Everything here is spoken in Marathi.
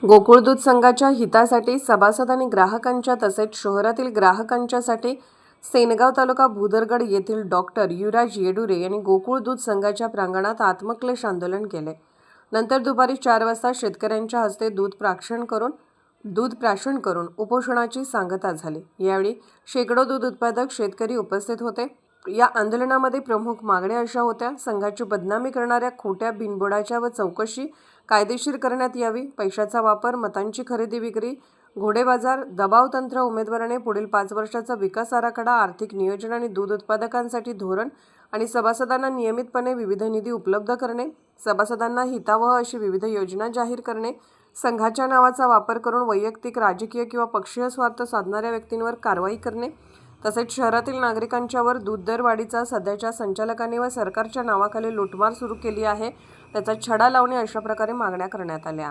गोकुळ दूध संघाच्या हितासाठी सभासद आणि ग्राहकांच्या तसेच शहरातील ग्राहकांच्यासाठी सेनगाव तालुका भुदरगड येथील डॉक्टर युवराज येडुरे यांनी गोकुळ दूध संघाच्या प्रांगणात आत्मक्लेश आंदोलन केले। नंतर दुपारी 4 वाजता शेतकऱ्यांच्या हस्ते दूध प्राशन करून उपोषणाची सांगता झाली। यावेळी शेकडो दूध उत्पादक शेतकरी उपस्थित होते। या आंदोलनामध्ये प्रमुख मागण्या अशा होत्या: संघाची बदनामी करणाऱ्या खोट्या बिनबुडाच्या व चौकशी कायदेशीर करण्यात यावी, पैशाचा वापर, मतांची खरेदी विक्री, घोडेबाजार, दबाव तंत्र, उमेदवाराने पुढील 5 वर्षाचा विकास आराखडा, आर्थिक नियोजन आणि दूध उत्पादकांसाठी धोरण आणि सभासदांना नियमितपणे विविध निधी उपलब्ध करणे, सभासदांना हितावह अशी विविध योजना जाहीर करणे, संघाच्या नावाचा वापर करून वैयक्तिक, राजकीय किंवा पक्षीय स्वार्थ साधणाऱ्या व्यक्तींवर कारवाई करणे, तसेच शहरातील नागरिकांच्यावर दूध दरवाढीचा सध्याच्या संचालकांनी व सरकारच्या नावाखाली लूटमार सुरू केली आहे त्याचा छडा लावणे अशा प्रकारे मागण्या करण्यात आल्या।